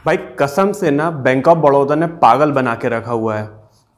भाई कसम से ना बैंक ऑफ बड़ौदा ने पागल बना के रखा हुआ है।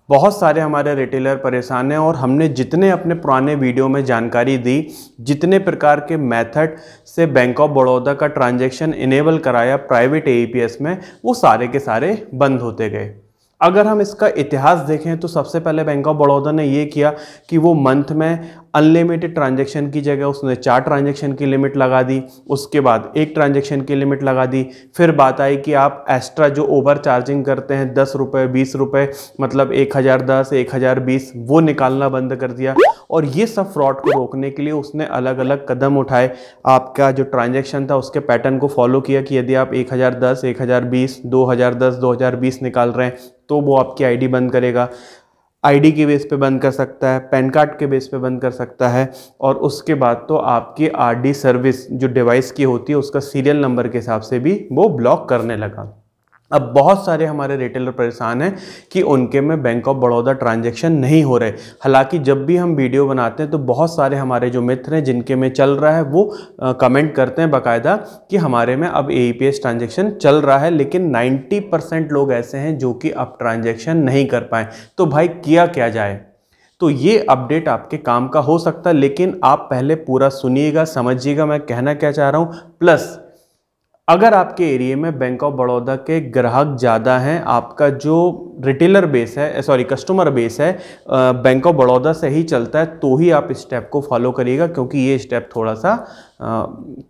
बहुत सारे हमारे रिटेलर परेशान हैं और हमने जितने अपने पुराने वीडियो में जानकारी दी, जितने प्रकार के मेथड से बैंक ऑफ बड़ौदा का ट्रांजैक्शन इनेबल कराया प्राइवेट एईपीएस में, वो सारे के सारे बंद होते गए। अगर हम इसका इतिहास देखें तो सबसे पहले बैंक ऑफ बड़ौदा ने ये किया कि वो मंथ में अनलिमिटेड ट्रांजैक्शन की जगह उसने 4 ट्रांजैक्शन की लिमिट लगा दी, उसके बाद 1 ट्रांजैक्शन की लिमिट लगा दी। फिर बात आई कि आप एक्स्ट्रा जो ओवर चार्जिंग करते हैं 10 रुपये 20 रुपये, मतलब 1010 1020, वो निकालना बंद कर दिया। और ये सब फ्रॉड को रोकने के लिए उसने अलग अलग कदम उठाए। आपका जो ट्रांजैक्शन था उसके पैटर्न को फॉलो किया कि यदि आप 1010 1020 2010 2020 निकाल रहे हैं तो वो आपकी आईडी बंद करेगा। आईडी के बेस पे बंद कर सकता है, पैन कार्ड के बेस पे बंद कर सकता है, और उसके बाद तो आपकी आरडी सर्विस जो डिवाइस की होती है उसका सीरियल नंबर के हिसाब से भी वो ब्लॉक करने लगा। अब बहुत सारे हमारे रिटेलर परेशान हैं कि उनके में बैंक ऑफ बड़ौदा ट्रांजैक्शन नहीं हो रहे। हालांकि जब भी हम वीडियो बनाते हैं तो बहुत सारे हमारे जो मित्र हैं जिनके में चल रहा है वो कमेंट करते हैं बाकायदा कि हमारे में अब एईपीएस ट्रांजैक्शन चल रहा है, लेकिन 90% लोग ऐसे हैं जो कि अब ट्रांजैक्शन नहीं कर पाए। तो भाई किया क्या जाए? तो ये अपडेट आपके काम का हो सकता है, लेकिन आप पहले पूरा सुनिएगा, समझिएगा मैं कहना क्या चाह रहा हूँ। प्लस अगर आपके एरिया में बैंक ऑफ बड़ौदा के ग्राहक ज़्यादा हैं, आपका जो रिटेलर बेस है, सॉरी कस्टमर बेस है बैंक ऑफ बड़ौदा से ही चलता है, तो ही आप इस स्टेप को फॉलो करिएगा, क्योंकि ये स्टेप थोड़ा सा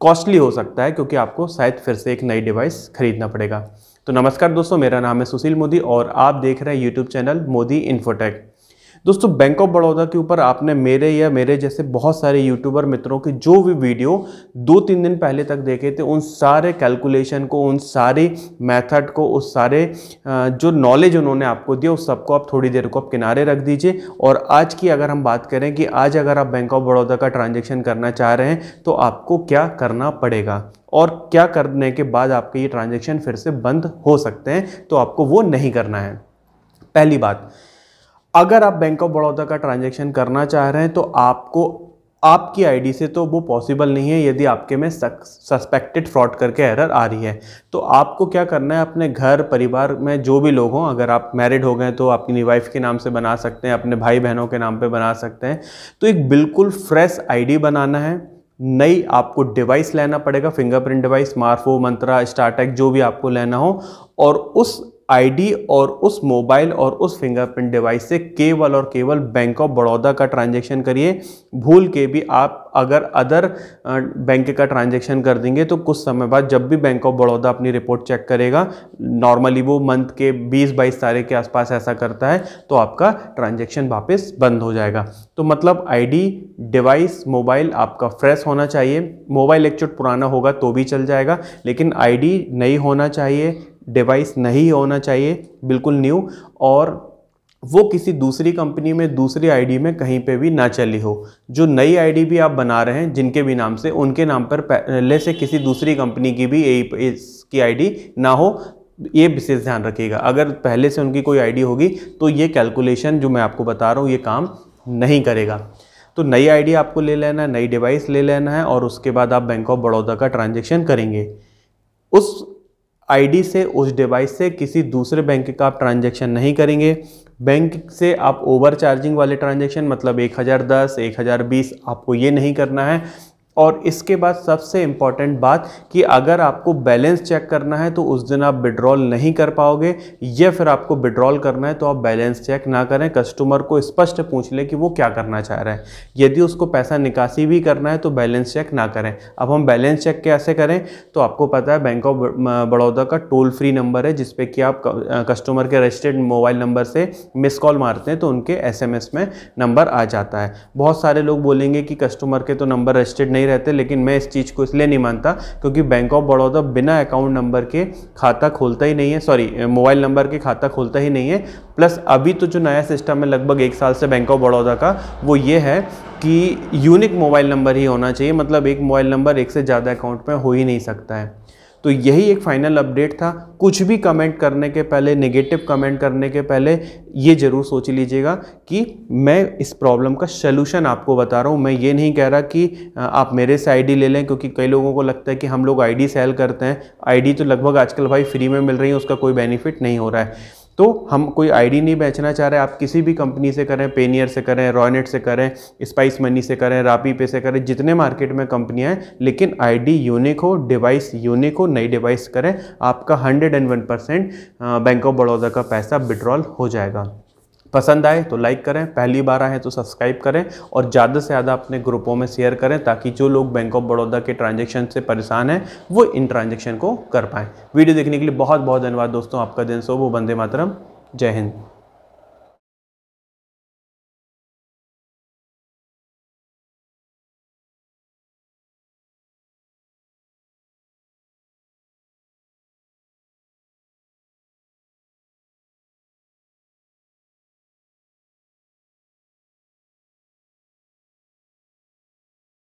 कॉस्टली हो सकता है, क्योंकि आपको शायद फिर से एक नई डिवाइस खरीदना पड़ेगा। तो नमस्कार दोस्तों, मेरा नाम है सुशील मोदी और आप देख रहे हैं यूट्यूब चैनल मोदी इन्फोटेक। दोस्तों, बैंक ऑफ बड़ौदा के ऊपर आपने मेरे या मेरे जैसे बहुत सारे यूट्यूबर मित्रों के जो भी वीडियो 2-3 दिन पहले तक देखे थे, उन सारे कैलकुलेशन को, उन सारे मेथड को, उस सारे जो नॉलेज उन्होंने आपको दिया, उस सबको आप थोड़ी देर को आप किनारे रख दीजिए। और आज की अगर हम बात करें कि आज अगर आप बैंक ऑफ बड़ौदा का ट्रांजेक्शन करना चाह रहे हैं तो आपको क्या करना पड़ेगा और क्या करने के बाद आपके ये ट्रांजेक्शन फिर से बंद हो सकते हैं, तो आपको वो नहीं करना है। पहली बात, अगर आप बैंक ऑफ बड़ौदा का ट्रांजैक्शन करना चाह रहे हैं तो आपको आपकी आईडी से तो वो पॉसिबल नहीं है यदि आपके में सस्पेक्टेड फ्रॉड करके एरर आ रही है। तो आपको क्या करना है, अपने घर परिवार में जो भी लोग हों, अगर आप मैरिड हो गए तो अपनी वाइफ के नाम से बना सकते हैं, अपने भाई बहनों के नाम पे बना सकते हैं। तो एक बिल्कुल फ्रेश आईडी बनाना है। नई आपको डिवाइस लेना पड़ेगा, फिंगरप्रिंट डिवाइस, स्मार्टफोन, मंत्रा, स्टारटेक, जो भी आपको लेना हो, और उस आईडी और उस मोबाइल और उस फिंगरप्रिंट डिवाइस से केवल और केवल बैंक ऑफ बड़ौदा का ट्रांजैक्शन करिए। भूल के भी आप अगर अदर बैंक का ट्रांजैक्शन कर देंगे तो कुछ समय बाद जब भी बैंक ऑफ बड़ौदा अपनी रिपोर्ट चेक करेगा, नॉर्मली वो मंथ के 20-22 तारीख के आसपास ऐसा करता है, तो आपका ट्रांजैक्शन वापस बंद हो जाएगा। तो मतलब आईडी, डिवाइस, मोबाइल आपका फ्रेश होना चाहिए। मोबाइल एक चुट पुराना होगा तो भी चल जाएगा, लेकिन आईडी नई होना चाहिए, डिवाइस नहीं होना चाहिए, बिल्कुल न्यू, और वो किसी दूसरी कंपनी में, दूसरी आईडी में कहीं पे भी ना चली हो। जो नई आईडी भी आप बना रहे हैं जिनके भी नाम से, उनके नाम पर पहले से किसी दूसरी कंपनी की भी इसकी आईडी ना हो, ये विशेष ध्यान रखिएगा। अगर पहले से उनकी कोई आईडी होगी तो ये कैलकुलेशन जो मैं आपको बता रहा हूँ ये काम नहीं करेगा। तो नई आईडी आपको ले लेना है, नई डिवाइस ले लेना है, और उसके बाद आप बैंक ऑफ बड़ौदा का ट्रांजैक्शन करेंगे। उस आईडी से, उस डिवाइस से किसी दूसरे बैंक का आप ट्रांजैक्शन नहीं करेंगे। बैंक से आप ओवर चार्जिंग वाले ट्रांजैक्शन, मतलब 1010 1020, आपको ये नहीं करना है। और इसके बाद सबसे इम्पॉर्टेंट बात कि अगर आपको बैलेंस चेक करना है तो उस दिन आप विड्रॉल नहीं कर पाओगे, या फिर आपको विड्रॉल करना है तो आप बैलेंस चेक ना करें। कस्टमर को स्पष्ट पूछ लें कि वो क्या करना चाह रहा है। यदि उसको पैसा निकासी भी करना है तो बैलेंस चेक ना करें। अब हम बैलेंस चेक कैसे करें, तो आपको पता है बैंक ऑफ बड़ौदा का टोल फ्री नंबर है, जिसपे कि आप कस्टमर के रजिस्टर्ड मोबाइल नंबर से मिस कॉल मारते हैं तो उनके SMS में नंबर आ जाता है। बहुत सारे लोग बोलेंगे कि कस्टमर के तो नंबर रजिस्टर्ड नहीं रहते, लेकिन मैं इस चीज़ को इसलिए नहीं मानता क्योंकि बैंक ऑफ बड़ौदा बिना अकाउंट नंबर के खाता खोलता ही नहीं है, सॉरी मोबाइल नंबर के खाता खोलता ही नहीं है। प्लस अभी तो जो नया सिस्टम है लगभग 1 साल से बैंक ऑफ बड़ौदा का, वो ये है कि यूनिक मोबाइल नंबर ही होना चाहिए, मतलब एक मोबाइल नंबर एक से ज़्यादा अकाउंट में हो ही नहीं सकता है। तो यही एक फाइनल अपडेट था। कुछ भी कमेंट करने के पहले, नेगेटिव कमेंट करने के पहले ये ज़रूर सोच लीजिएगा कि मैं इस प्रॉब्लम का सलूशन आपको बता रहा हूँ। मैं ये नहीं कह रहा कि आप मेरे से आईडी ले लें, क्योंकि कई लोगों को लगता है कि हम लोग आईडी सेल करते हैं। आईडी तो लगभग आजकल भाई फ्री में मिल रही है, उसका कोई बेनिफिट नहीं हो रहा है। तो हम कोई आईडी नहीं बेचना चाह रहे। आप किसी भी कंपनी से करें, पेनियर से करें, रॉयनेट से करें, स्पाइस मनी से करें, रापी पे से करें, जितने मार्केट में कंपनियां हैं, लेकिन आईडी यूनिक हो, डिवाइस यूनिक हो, नई डिवाइस करें, आपका 101% बैंक ऑफ बड़ौदा का पैसा विड्रॉल हो जाएगा। पसंद आए तो लाइक करें, पहली बार आए तो सब्सक्राइब करें और ज़्यादा से ज़्यादा अपने ग्रुपों में शेयर करें, ताकि जो लोग बैंक ऑफ बड़ौदा के ट्रांजैक्शन से परेशान हैं वो इन ट्रांजैक्शन को कर पाएँ। वीडियो देखने के लिए बहुत बहुत धन्यवाद दोस्तों। आपका दिन शुभ हो। वंदे मातरम। जय हिंद।